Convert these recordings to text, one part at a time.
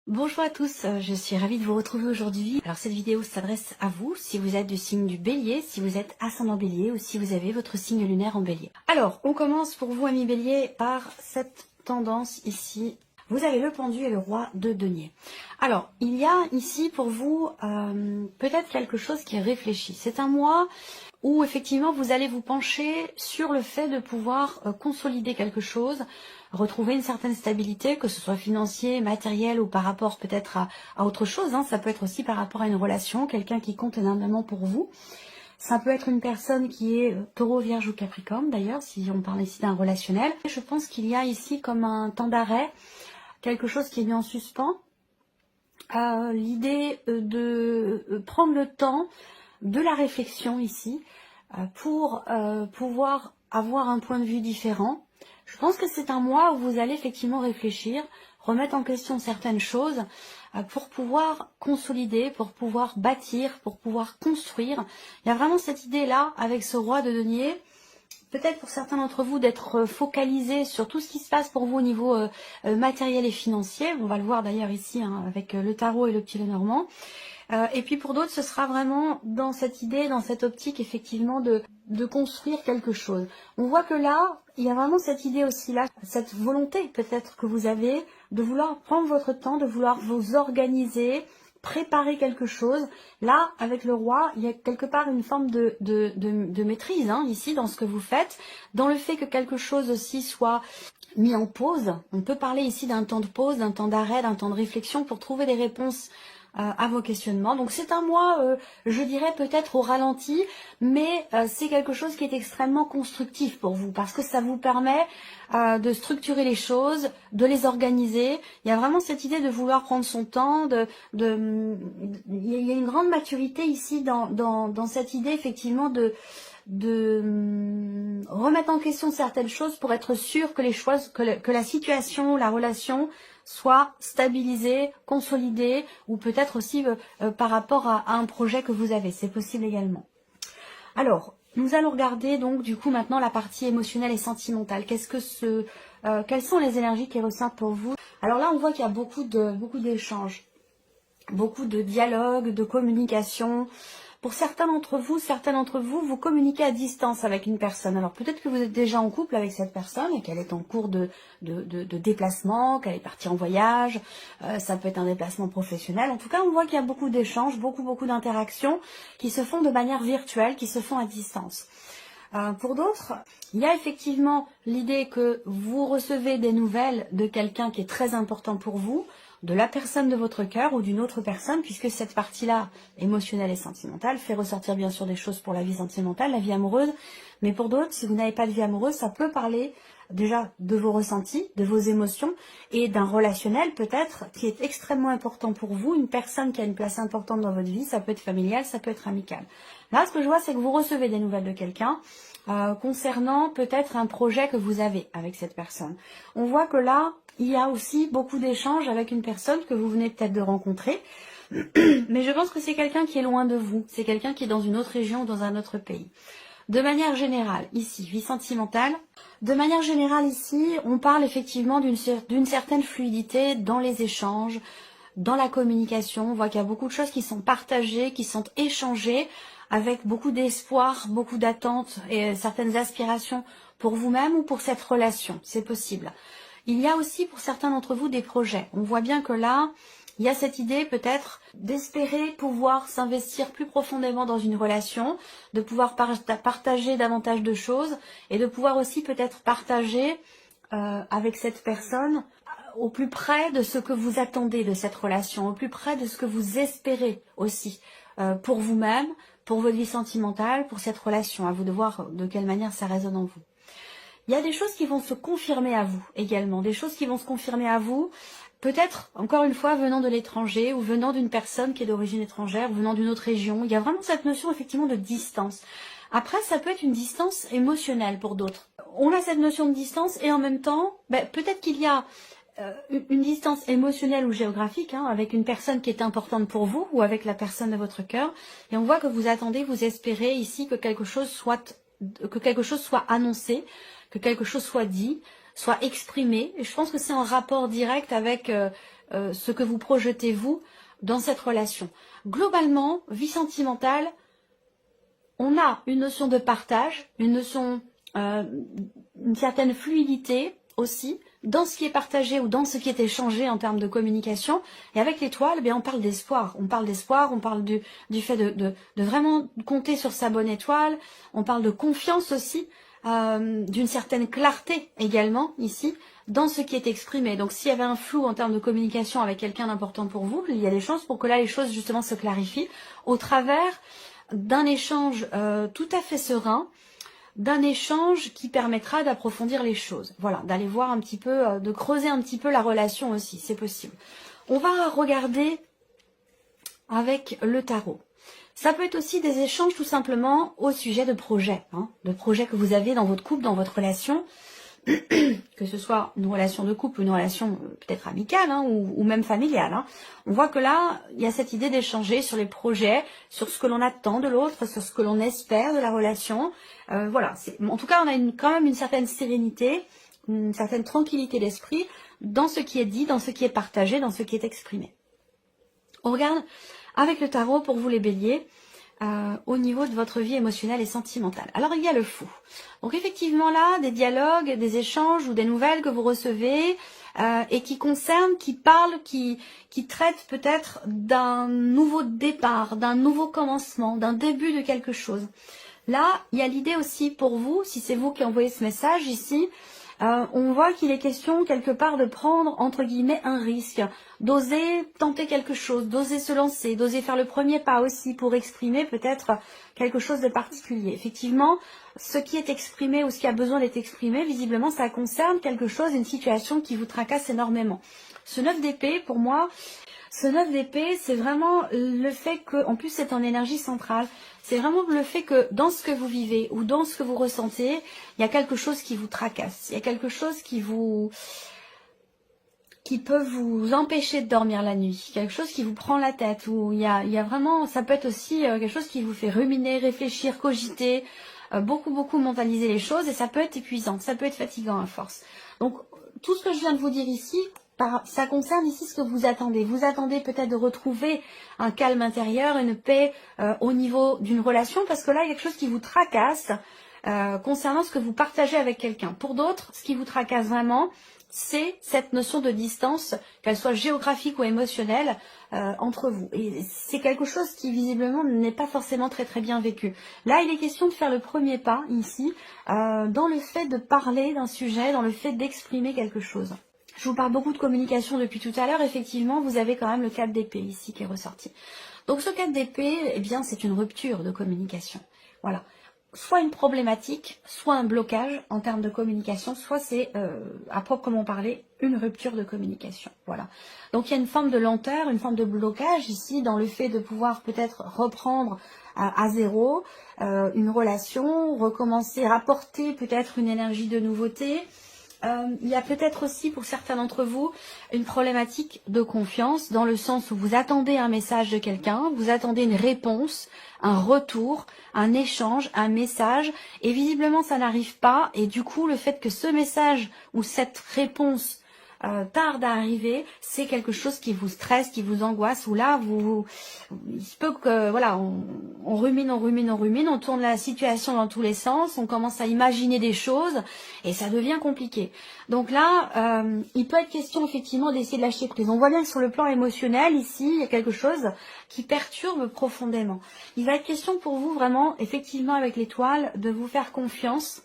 Bonjour à tous, je suis ravie de vous retrouver aujourd'hui. Alors cette vidéo s'adresse à vous, si vous êtes du signe du Bélier, si vous êtes ascendant Bélier ou si vous avez votre signe lunaire en Bélier. Alors, on commence pour vous, amis Bélier, par cette tendance ici. Vous avez le pendu et le roi de denier. Alors, il y a ici pour vous peut-être quelque chose qui est réfléchi. C'est un mois où effectivement vous allez vous pencher sur le fait de pouvoir consolider quelque chose, retrouver une certaine stabilité, que ce soit financier, matériel ou par rapport peut-être à autre chose. Ça peut être aussi par rapport à une relation, quelqu'un qui compte énormément pour vous. Ça peut être une personne qui est taureau, vierge ou capricorne d'ailleurs, si on parle ici d'un relationnel. Je pense qu'il y a ici comme un temps d'arrêt, quelque chose qui est mis en suspens. L'idée de prendre le temps de la réflexion ici pour pouvoir avoir un point de vue différent. Je pense que c'est un mois où vous allez effectivement réfléchir, remettre en question certaines choses pour pouvoir consolider, pour pouvoir bâtir, pour pouvoir construire. Il y a vraiment cette idée-là avec ce roi de denier. Peut-être pour certains d'entre vous d'être focalisé sur tout ce qui se passe pour vous au niveau matériel et financier. On va le voir d'ailleurs ici avec le tarot et le petit Lenormand. Et puis pour d'autres, ce sera vraiment dans cette idée, dans cette optique effectivement de construire quelque chose. On voit que là, il y a vraiment cette idée aussi là, cette volonté peut-être que vous avez de vouloir prendre votre temps, de vouloir vous organiser, préparer quelque chose. Là, avec le roi, il y a quelque part une forme de maîtrise ici dans ce que vous faites, dans le fait que quelque chose aussi soit mis en pause. On peut parler ici d'un temps de pause, d'un temps d'arrêt, d'un temps de réflexion pour trouver des réponses à vos questionnements. Donc c'est un mois, je dirais peut-être au ralenti, mais c'est quelque chose qui est extrêmement constructif pour vous parce que ça vous permet de structurer les choses, de les organiser. Il y a vraiment cette idée de vouloir prendre son temps, il y a une grande maturité ici dans cette idée effectivement de remettre en question certaines choses pour être sûr que les choses, que la situation, la relation soit stabilisée, consolidée, ou peut-être aussi par rapport à un projet que vous avez. C'est possible également. Alors, nous allons regarder donc du coup maintenant la partie émotionnelle et sentimentale. Quelles sont les énergies qui ressortent pour vous? Alors là, on voit qu'il y a beaucoup d'échanges, beaucoup de dialogues, de communication. Pour certains d'entre vous, vous communiquez à distance avec une personne. Alors peut-être que vous êtes déjà en couple avec cette personne et qu'elle est en cours de déplacement, qu'elle est partie en voyage. Ça peut être un déplacement professionnel. En tout cas, on voit qu'il y a beaucoup d'échanges, beaucoup d'interactions qui se font de manière virtuelle, qui se font à distance. Pour d'autres, il y a effectivement l'idée que vous recevez des nouvelles de quelqu'un qui est très important pour vous, de la personne de votre cœur ou d'une autre personne, puisque cette partie-là, émotionnelle et sentimentale, fait ressortir bien sûr des choses pour la vie sentimentale, la vie amoureuse. Mais pour d'autres, si vous n'avez pas de vie amoureuse, ça peut parler déjà de vos ressentis, de vos émotions et d'un relationnel peut-être qui est extrêmement important pour vous, une personne qui a une place importante dans votre vie, ça peut être familial, ça peut être amical. Là, ce que je vois, c'est que vous recevez des nouvelles de quelqu'un concernant peut-être un projet que vous avez avec cette personne. On voit que là, il y a aussi beaucoup d'échanges avec une personne que vous venez peut-être de rencontrer, mais je pense que c'est quelqu'un qui est loin de vous, c'est quelqu'un qui est dans une autre région ou dans un autre pays. De manière générale, ici, vie sentimentale, de manière générale ici, on parle effectivement d'une certaine fluidité dans les échanges, dans la communication. On voit qu'il y a beaucoup de choses qui sont partagées, qui sont échangées, avec beaucoup d'espoir, beaucoup d'attentes et certaines aspirations pour vous-même ou pour cette relation, c'est possible. Il y a aussi pour certains d'entre vous des projets. On voit bien que là, il y a cette idée peut-être d'espérer pouvoir s'investir plus profondément dans une relation, de pouvoir partager davantage de choses et de pouvoir aussi peut-être partager avec cette personne au plus près de ce que vous attendez de cette relation, au plus près de ce que vous espérez aussi pour vous-même, pour votre vie sentimentale, pour cette relation. À vous de voir de quelle manière ça résonne en vous. Il y a des choses qui vont se confirmer à vous également, des choses qui vont se confirmer à vous, peut-être, encore une fois, venant de l'étranger ou venant d'une personne qui est d'origine étrangère, venant d'une autre région. Il y a vraiment cette notion effectivement de distance. Après, ça peut être une distance émotionnelle pour d'autres. On a cette notion de distance et en même temps, peut-être qu'il y a une distance émotionnelle ou géographique avec une personne qui est importante pour vous ou avec la personne de votre cœur. Et on voit que vous attendez, vous espérez ici que quelque chose soit annoncé, que quelque chose soit dit, soit exprimé. Et je pense que c'est en rapport direct avec ce que vous projetez vous dans cette relation. Globalement, vie sentimentale, on a une notion de partage, une notion, une certaine fluidité aussi dans ce qui est partagé ou dans ce qui est échangé en termes de communication. Et avec l'étoile, on parle d'espoir. On parle d'espoir, on parle du fait de vraiment compter sur sa bonne étoile. On parle de confiance aussi, d'une certaine clarté également ici dans ce qui est exprimé. Donc s'il y avait un flou en termes de communication avec quelqu'un d'important pour vous, il y a des chances pour que là les choses justement se clarifient au travers d'un échange tout à fait serein, d'un échange qui permettra d'approfondir les choses. Voilà, d'aller voir un petit peu, de creuser un petit peu la relation aussi, c'est possible. On va regarder avec le tarot. Ça peut être aussi des échanges tout simplement au sujet de projets, de projets que vous avez dans votre couple, dans votre relation, que ce soit une relation de couple ou une relation peut-être amicale ou même familiale. On voit que là, il y a cette idée d'échanger sur les projets, sur ce que l'on attend de l'autre, sur ce que l'on espère de la relation. Voilà, en tout cas, on a quand même une certaine sérénité, une certaine tranquillité d'esprit dans ce qui est dit, dans ce qui est partagé, dans ce qui est exprimé. On regarde avec le tarot pour vous les béliers, au niveau de votre vie émotionnelle et sentimentale. Alors il y a le fou. Donc effectivement là, des dialogues, des échanges ou des nouvelles que vous recevez et qui concernent, qui parlent, qui traitent peut-être d'un nouveau départ, d'un nouveau commencement, d'un début de quelque chose. Là, il y a l'idée aussi pour vous, si c'est vous qui envoyez ce message ici, on voit qu'il est question quelque part de prendre entre guillemets un risque, d'oser tenter quelque chose, d'oser se lancer, d'oser faire le premier pas aussi pour exprimer peut-être quelque chose de particulier. Effectivement, ce qui est exprimé ou ce qui a besoin d'être exprimé, visiblement ça concerne quelque chose, une situation qui vous tracasse énormément. Ce 9 d'épée, pour moi, ce 9 d'épée, c'est vraiment le fait que, en plus c'est en énergie centrale, c'est vraiment le fait que dans ce que vous vivez ou dans ce que vous ressentez, il y a quelque chose qui vous tracasse, il y a quelque chose qui peut vous empêcher de dormir la nuit, quelque chose qui vous prend la tête, ou il y a vraiment, ça peut être aussi quelque chose qui vous fait ruminer, réfléchir, cogiter, beaucoup mentaliser les choses, et ça peut être épuisant, ça peut être fatigant à force. Donc tout ce que je viens de vous dire ici, ça concerne ici ce que vous attendez. Vous attendez peut-être de retrouver un calme intérieur, une paix au niveau d'une relation, parce que là, il y a quelque chose qui vous tracasse concernant ce que vous partagez avec quelqu'un. Pour d'autres, ce qui vous tracasse vraiment, c'est cette notion de distance, qu'elle soit géographique ou émotionnelle, entre vous. Et c'est quelque chose qui, visiblement, n'est pas forcément très bien vécu. Là, il est question de faire le premier pas, ici, dans le fait de parler d'un sujet, dans le fait d'exprimer quelque chose. Je vous parle beaucoup de communication depuis tout à l'heure. Effectivement, vous avez quand même le 4 d'épée ici qui est ressorti. Donc ce 4 d'épée, eh bien, c'est une rupture de communication. Voilà. Soit une problématique, soit un blocage en termes de communication, soit c'est, à proprement parler, une rupture de communication. Voilà. Donc il y a une forme de lenteur, une forme de blocage ici dans le fait de pouvoir peut-être reprendre à zéro une relation, recommencer, rapporter peut-être une énergie de nouveauté. Il y a peut-être aussi pour certains d'entre vous une problématique de confiance dans le sens où vous attendez un message de quelqu'un, vous attendez une réponse, un retour, un échange, un message et visiblement ça n'arrive pas et du coup le fait que ce message ou cette réponse tarde à arriver, c'est quelque chose qui vous stresse, qui vous angoisse, ou là, il se peut que, voilà, on rumine, on tourne la situation dans tous les sens, on commence à imaginer des choses, et ça devient compliqué. Donc là, il peut être question, effectivement, d'essayer de lâcher prise. On voit bien que sur le plan émotionnel, ici, il y a quelque chose qui perturbe profondément. Il va être question pour vous, vraiment, effectivement, avec l'étoile, de vous faire confiance.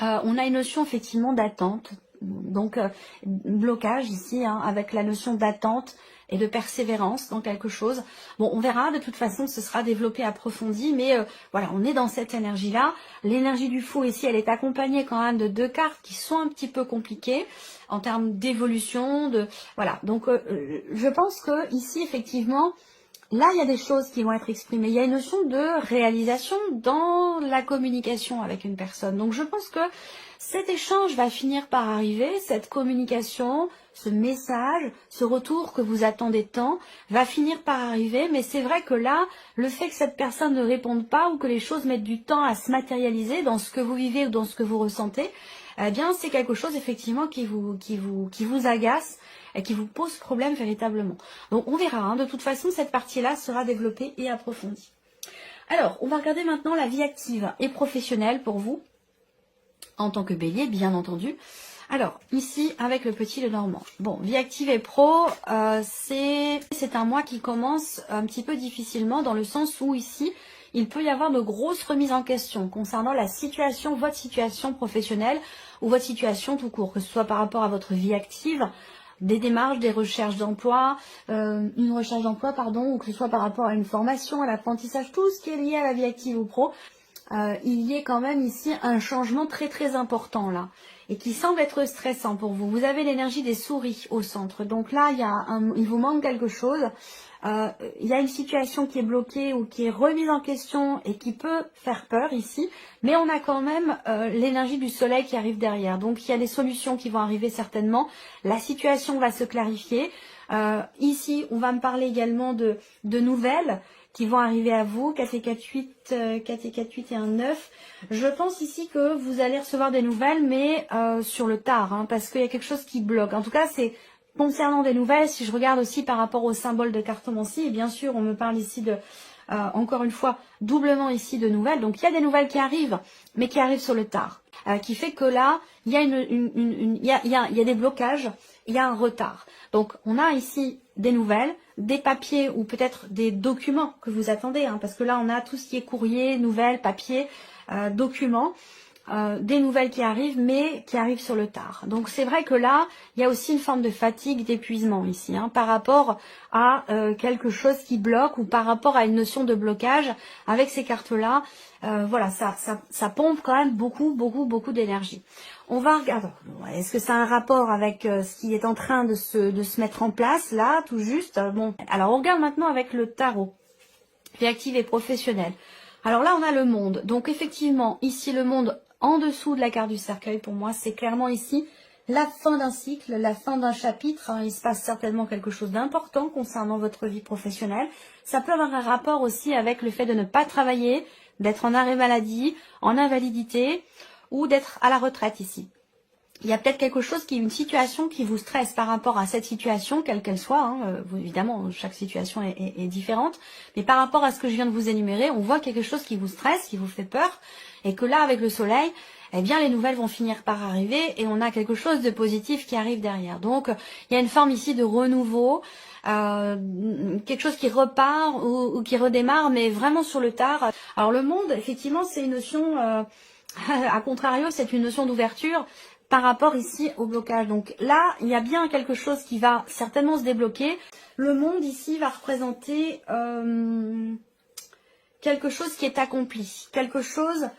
On a une notion, effectivement, d'attente. Donc blocage ici avec la notion d'attente et de persévérance dans quelque chose. Bon, on verra, de toute façon ce sera développé, approfondi, mais voilà, on est dans cette énergie là. L'énergie du fou ici, elle est accompagnée quand même de 2 cartes qui sont un petit peu compliquées en termes d'évolution, voilà. Donc je pense que ici effectivement, là il y a des choses qui vont être exprimées, il y a une notion de réalisation dans la communication avec une personne. Donc je pense que cet échange va finir par arriver, cette communication, ce message, ce retour que vous attendez tant, va finir par arriver, mais c'est vrai que là, le fait que cette personne ne réponde pas ou que les choses mettent du temps à se matérialiser dans ce que vous vivez ou dans ce que vous ressentez, eh bien c'est quelque chose effectivement qui vous agace et qui vous pose problème véritablement. Donc on verra, hein. De toute façon cette partie-là sera développée et approfondie. Alors, on va regarder maintenant la vie active et professionnelle pour vous, en tant que bélier, bien entendu. Alors, ici, avec le petit Lenormand. Bon, vie active et pro, c'est un mois qui commence un petit peu difficilement, dans le sens où ici, il peut y avoir de grosses remises en question concernant la situation, votre situation professionnelle ou votre situation tout court, que ce soit par rapport à votre vie active, des démarches, des recherches d'emploi, une recherche d'emploi, pardon, ou que ce soit par rapport à une formation, à l'apprentissage, tout ce qui est lié à la vie active ou pro, il y a quand même ici un changement très très important là, et qui semble être stressant pour vous. Vous avez l'énergie des souris au centre, donc là il vous manque quelque chose. Il y a une situation qui est bloquée ou qui est remise en question et qui peut faire peur ici, mais on a quand même l'énergie du soleil qui arrive derrière. Donc il y a des solutions qui vont arriver certainement, la situation va se clarifier. Ici, on va me parler également de nouvelles qui vont arriver à vous, 4 et 4, 8, 4 et 4, 8 et un 9. Je pense ici que vous allez recevoir des nouvelles, mais sur le tard, hein, parce qu'il y a quelque chose qui bloque. En tout cas, c'est concernant des nouvelles, si je regarde aussi par rapport au symbole de cartomancie, et bien sûr, on me parle ici de, encore une fois, doublement ici de nouvelles. Donc, il y a des nouvelles qui arrivent, mais qui arrivent sur le tard. Qui fait que là, il y a, il y a des blocages, il y a un retard. Donc, on a ici des nouvelles, des papiers ou peut-être des documents que vous attendez, hein, parce que là, on a tout ce qui est courrier, nouvelles, papiers, documents. Des nouvelles qui arrivent, mais qui arrivent sur le tard. Donc c'est vrai que là, il y a aussi une forme de fatigue, d'épuisement ici, hein, par rapport à quelque chose qui bloque ou par rapport à une notion de blocage. Avec ces cartes-là, voilà, ça pompe quand même beaucoup d'énergie. On va regarder, est-ce que ça a un rapport avec ce qui est en train de se mettre en place, là, tout juste. Bon, alors on regarde maintenant avec le tarot, vie active et professionnelle. Alors là, on a le monde. Donc effectivement, ici, le monde en dessous de la carte du cercueil, pour moi, c'est clairement ici la fin d'un cycle, la fin d'un chapitre. Hein. Il se passe certainement quelque chose d'important concernant votre vie professionnelle. Ça peut avoir un rapport aussi avec le fait de ne pas travailler, d'être en arrêt maladie, en invalidité ou d'être à la retraite ici. Il y a peut-être quelque chose une situation qui vous stresse par rapport à cette situation, quelle qu'elle soit. Hein. Évidemment, chaque situation est différente. Mais par rapport à ce que je viens de vous énumérer, on voit quelque chose qui vous stresse, qui vous fait peur. Et que là, avec le soleil, eh bien, les nouvelles vont finir par arriver. Et on a quelque chose de positif qui arrive derrière. Donc, il y a une forme ici de renouveau. Quelque chose qui repart ou qui redémarre, mais vraiment sur le tard. Alors, le monde, effectivement, c'est une notion... à contrario, c'est une notion d'ouverture par rapport ici au blocage. Donc là, il y a bien quelque chose qui va certainement se débloquer. Le monde ici va représenter quelque chose qui est accompli, quelque chose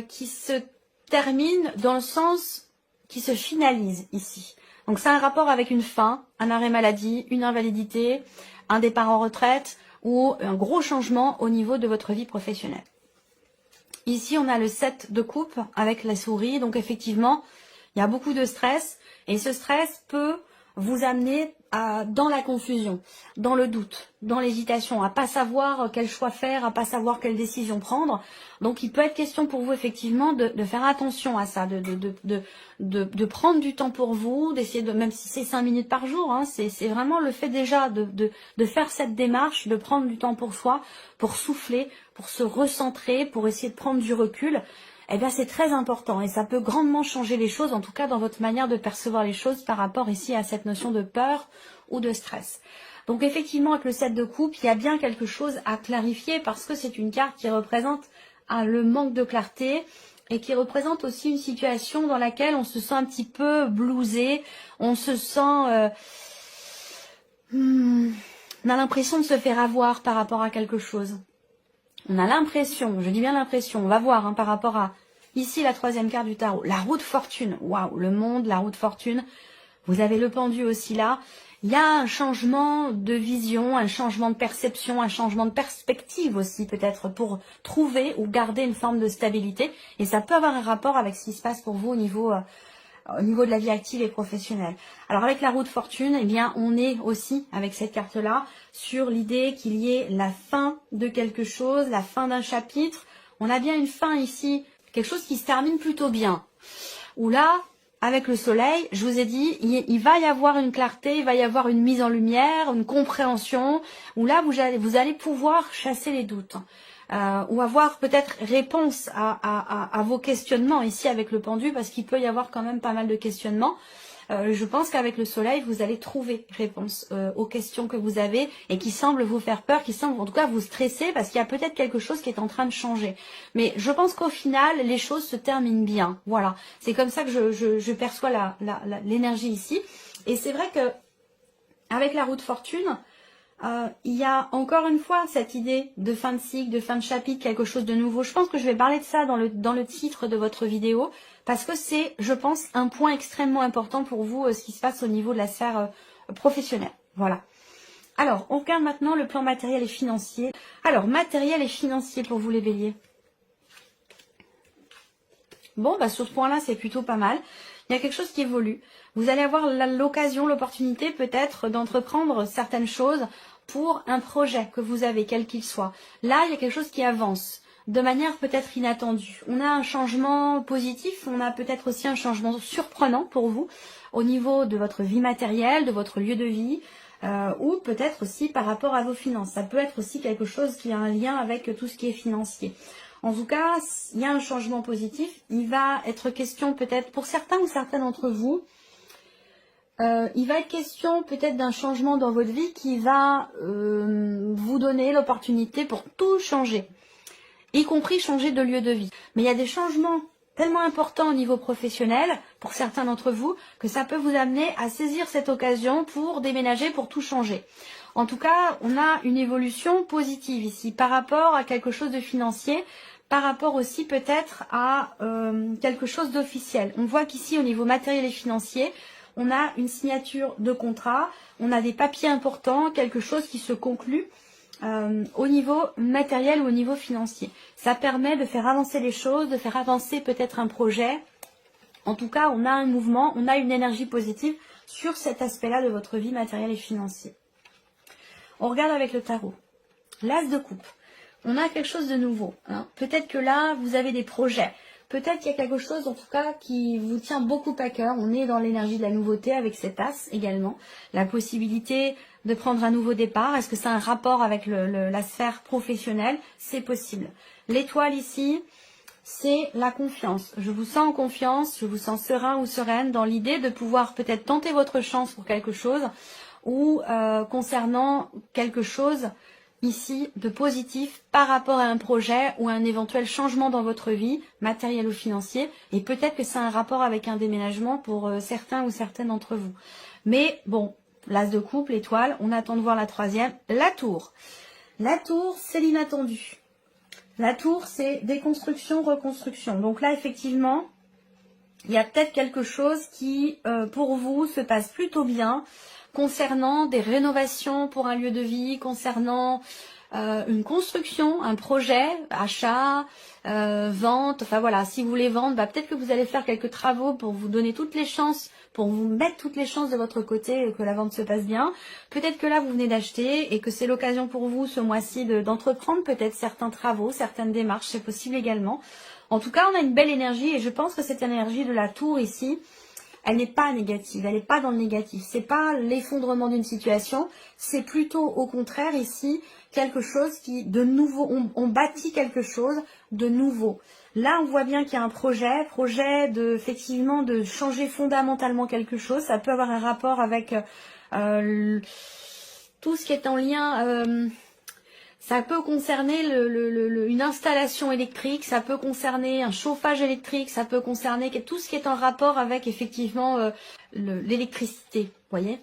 qui se termine dans le sens qui se finalise ici. Donc c'est un rapport avec une fin, un arrêt maladie, une invalidité, un départ en retraite ou un gros changement au niveau de votre vie professionnelle. Ici, on a le 7 de coupe avec la souris. Donc effectivement, il y a beaucoup de stress et ce stress peut vous amener dans la confusion, dans le doute, dans l'hésitation, à pas savoir quel choix faire, à pas savoir quelle décision prendre. Donc il peut être question pour vous effectivement de faire attention à ça, de prendre du temps pour vous, d'essayer de, même si c'est 5 minutes par jour, hein, c'est vraiment le fait déjà de faire cette démarche, de prendre du temps pour soi, pour souffler, pour se recentrer, pour essayer de prendre du recul. Eh bien, c'est très important et ça peut grandement changer les choses, en tout cas dans votre manière de percevoir les choses par rapport ici à cette notion de peur ou de stress. Donc effectivement, avec le 7 de coupe, il y a bien quelque chose à clarifier parce que c'est une carte qui représente le manque de clarté et qui représente aussi une situation dans laquelle on se sent un petit peu blousé, on se sent... on a l'impression de se faire avoir par rapport à quelque chose. On a l'impression, je dis bien l'impression, on va voir hein, par rapport à, ici la troisième carte du tarot, la roue de fortune, waouh, le monde, la roue de fortune, vous avez le pendu aussi là, il y a un changement de vision, un changement de perception, un changement de perspective aussi peut-être pour trouver ou garder une forme de stabilité et ça peut avoir un rapport avec ce qui se passe pour vous au niveau de la vie active et professionnelle. Alors avec la roue de fortune, eh bien on est aussi avec cette carte-là sur l'idée qu'il y ait la fin de quelque chose, la fin d'un chapitre. On a bien une fin ici, quelque chose qui se termine plutôt bien. Où là, avec le soleil, je vous ai dit, il va y avoir une clarté, il va y avoir une mise en lumière, une compréhension, où là, vous allez pouvoir chasser les doutes. Ou avoir peut-être réponse à vos questionnements ici avec le pendu, parce qu'il peut y avoir quand même pas mal de questionnements. Je pense qu'avec le soleil, vous allez trouver réponse aux questions que vous avez et qui semblent vous faire peur, qui semblent en tout cas vous stresser parce qu'il y a peut-être quelque chose qui est en train de changer. Mais je pense qu'au final, les choses se terminent bien. Voilà, c'est comme ça que je perçois l'énergie ici. Et c'est vrai que avec la roue de fortune, il y a encore une fois cette idée de fin de cycle, de fin de chapitre, quelque chose de nouveau. Je pense que je vais parler de ça dans le titre de votre vidéo, parce que c'est, je pense, un point extrêmement important pour vous, ce qui se passe au niveau de la sphère professionnelle. Voilà. Alors, on regarde maintenant le plan matériel et financier. Alors, matériel et financier pour vous les béliers. Bon, bah sur ce point-là, c'est plutôt pas mal. Il y a quelque chose qui évolue. Vous allez avoir l'occasion, l'opportunité peut-être d'entreprendre certaines choses pour un projet que vous avez, quel qu'il soit. Là, il y a quelque chose qui avance de manière peut-être inattendue. On a un changement positif, on a peut-être aussi un changement surprenant pour vous au niveau de votre vie matérielle, de votre lieu de vie, ou peut-être aussi par rapport à vos finances. Ça peut être aussi quelque chose qui a un lien avec tout ce qui est financier. En tout cas, il y a un changement positif. Il va être question peut-être pour certains ou certaines d'entre vous, il va être question peut-être d'un changement dans votre vie qui va vous donner l'opportunité pour tout changer, y compris changer de lieu de vie. Mais il y a des changements tellement importants au niveau professionnel pour certains d'entre vous que ça peut vous amener à saisir cette occasion pour déménager, pour tout changer. En tout cas, on a une évolution positive ici par rapport à quelque chose de financier, par rapport aussi peut-être à quelque chose d'officiel. On voit qu'ici, au niveau matériel et financier, on a une signature de contrat, on a des papiers importants, quelque chose qui se conclut au niveau matériel ou au niveau financier. Ça permet de faire avancer les choses, de faire avancer peut-être un projet. En tout cas, on a un mouvement, on a une énergie positive sur cet aspect-là de votre vie matérielle et financière. On regarde avec le tarot. L'as de coupe. On a quelque chose de nouveau. Hein. Peut-être que là, vous avez des projets. Peut-être qu'il y a quelque chose, en tout cas, qui vous tient beaucoup à cœur. On est dans l'énergie de la nouveauté avec cet as également. La possibilité de prendre un nouveau départ. Est-ce que c'est un rapport avec la sphère professionnelle? C'est possible. L'étoile ici, c'est la confiance. Je vous sens en confiance, je vous sens serein ou sereine dans l'idée de pouvoir peut-être tenter votre chance pour quelque chose ou concernant quelque chose ici de positif par rapport à un projet ou à un éventuel changement dans votre vie, matériel ou financier, et peut-être que c'est un rapport avec un déménagement pour certains ou certaines d'entre vous. Mais bon, l'as de coupe, l'étoile, on attend de voir la troisième, la tour. La tour, c'est l'inattendu. La tour, c'est déconstruction, reconstruction. Donc là, effectivement, il y a peut-être quelque chose qui, pour vous, se passe plutôt bien, concernant des rénovations pour un lieu de vie, concernant une construction, un projet, achat, vente, enfin voilà, si vous voulez vendre, bah, peut-être que vous allez faire quelques travaux pour vous donner toutes les chances, pour vous mettre toutes les chances de votre côté que la vente se passe bien. Peut-être que là, vous venez d'acheter et que c'est l'occasion pour vous ce mois-ci d'entreprendre peut-être certains travaux, certaines démarches, c'est possible également. En tout cas, on a une belle énergie et je pense que cette énergie de la tour ici, elle n'est pas négative, elle n'est pas dans le négatif. C'est pas l'effondrement d'une situation, c'est plutôt au contraire ici quelque chose qui de nouveau, on bâtit quelque chose de nouveau. Là, on voit bien qu'il y a un projet de effectivement de changer fondamentalement quelque chose. Ça peut avoir un rapport avec tout ce qui est en lien. Ça peut concerner une installation électrique, ça peut concerner un chauffage électrique, ça peut concerner tout ce qui est en rapport avec effectivement l'électricité, vous voyez.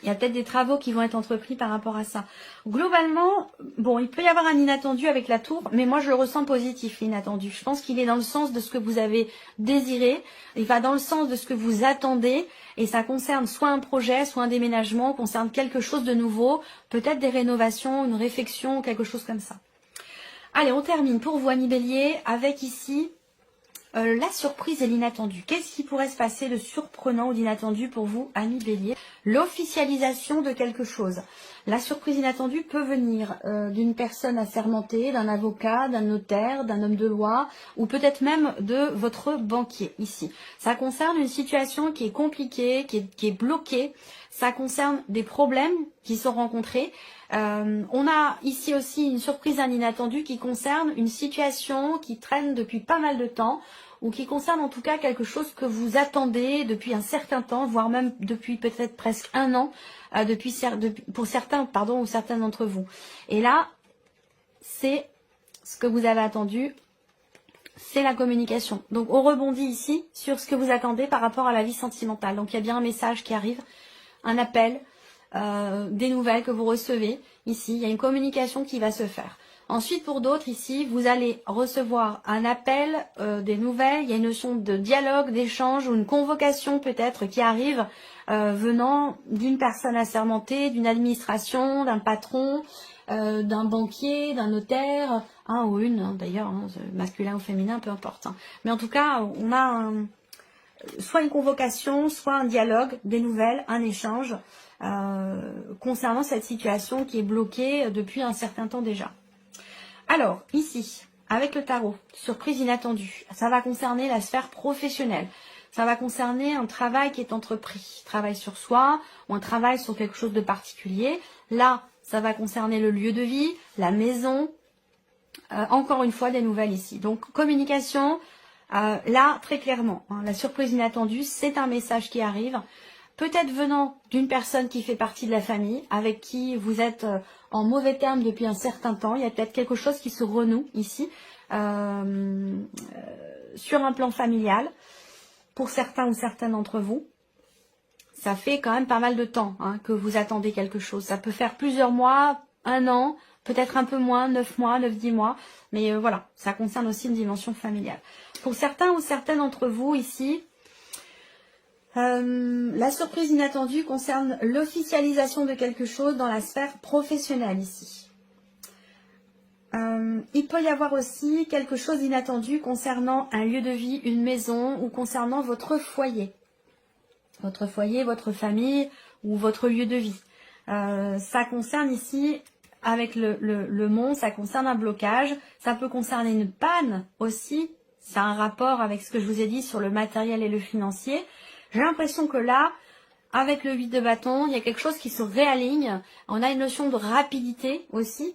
Il y a peut-être des travaux qui vont être entrepris par rapport à ça. Globalement, bon, il peut y avoir un inattendu avec la tour, mais moi je le ressens positif, l'inattendu. Je pense qu'il est dans le sens de ce que vous avez désiré, il va dans le sens de ce que vous attendez, et ça concerne soit un projet, soit un déménagement, concerne quelque chose de nouveau, peut-être des rénovations, une réflexion, quelque chose comme ça. Allez, on termine pour vous, amis Bélier, avec ici la surprise et l'inattendu. Qu'est-ce qui pourrait se passer de surprenant ou d'inattendu pour vous, amis Bélier? l'officialisation de quelque chose. La surprise inattendue peut venir d'une personne assermentée, d'un avocat, d'un notaire, d'un homme de loi, ou peut-être même de votre banquier ici. Ça concerne une situation qui est compliquée, qui est bloquée. Ça concerne des problèmes qui sont rencontrés. On a ici aussi une surprise inattendue qui concerne une situation qui traîne depuis pas mal de temps, ou qui concerne en tout cas quelque chose que vous attendez depuis un certain temps, voire même depuis peut-être presque un an, pour certains, ou certains d'entre vous. Et là, c'est ce que vous avez attendu, c'est la communication. Donc on rebondit ici sur ce que vous attendez par rapport à la vie sentimentale. Donc il y a bien un message qui arrive, un appel, des nouvelles que vous recevez. Ici, il y a une communication qui va se faire. Ensuite, pour d'autres, ici, vous allez recevoir un appel, des nouvelles. Il y a une notion de dialogue, d'échange ou une convocation peut-être qui arrive venant d'une personne assermentée, d'une administration, d'un patron, d'un banquier, d'un notaire, un ou une d'ailleurs, masculin ou féminin, peu importe. Mais en tout cas, on a soit une convocation, soit un dialogue, des nouvelles, un échange concernant cette situation qui est bloquée depuis un certain temps déjà. Alors, ici, avec le tarot, surprise inattendue, ça va concerner la sphère professionnelle. Ça va concerner un travail qui est entrepris, travail sur soi ou un travail sur quelque chose de particulier. Là, ça va concerner le lieu de vie, la maison. Encore une fois, des nouvelles ici. Donc, communication, là, très clairement, la surprise inattendue, c'est un message qui arrive. Peut-être venant d'une personne qui fait partie de la famille, avec qui vous êtes en mauvais termes depuis un certain temps. Il y a peut-être quelque chose qui se renoue ici, sur un plan familial, pour certains ou certaines d'entre vous. Ça fait quand même pas mal de temps que vous attendez quelque chose. Ça peut faire plusieurs mois, un an, peut-être un peu moins, 9 mois, 9-10 mois. Mais voilà, ça concerne aussi une dimension familiale. Pour certains ou certaines d'entre vous ici, la surprise inattendue concerne l'officialisation de quelque chose dans la sphère professionnelle ici. Il peut y avoir aussi quelque chose d'inattendu concernant un lieu de vie, une maison ou concernant votre foyer. Votre foyer, votre famille ou votre lieu de vie. Ça concerne ici, avec le monde, ça concerne un blocage. Ça peut concerner une panne aussi. C'est un rapport avec ce que je vous ai dit sur le matériel et le financier. J'ai l'impression que là, avec le 8 de bâton, il y a quelque chose qui se réaligne. On a une notion de rapidité aussi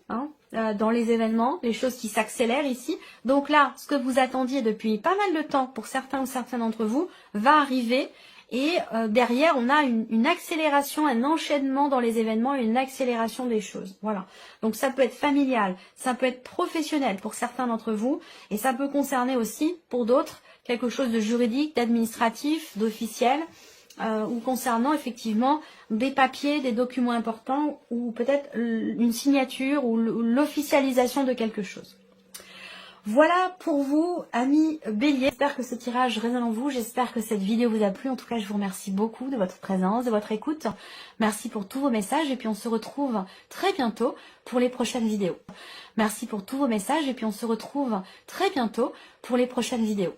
dans les événements, les choses qui s'accélèrent ici. Donc là, ce que vous attendiez depuis pas mal de temps pour certains ou certains d'entre vous va arriver. Et derrière, on a une accélération, un enchaînement dans les événements et une accélération des choses. Voilà. Donc ça peut être familial, ça peut être professionnel pour certains d'entre vous. Et ça peut concerner aussi, pour d'autres, quelque chose de juridique, d'administratif, d'officiel, ou concernant effectivement des papiers, des documents importants, ou peut-être une signature ou l'officialisation de quelque chose. Voilà pour vous, amis Bélier. J'espère que ce tirage résonne en vous. J'espère que cette vidéo vous a plu. En tout cas, je vous remercie beaucoup de votre présence, de votre écoute. Merci pour tous vos messages et puis on se retrouve très bientôt pour les prochaines vidéos. Merci pour tous vos messages et puis on se retrouve très bientôt pour les prochaines vidéos.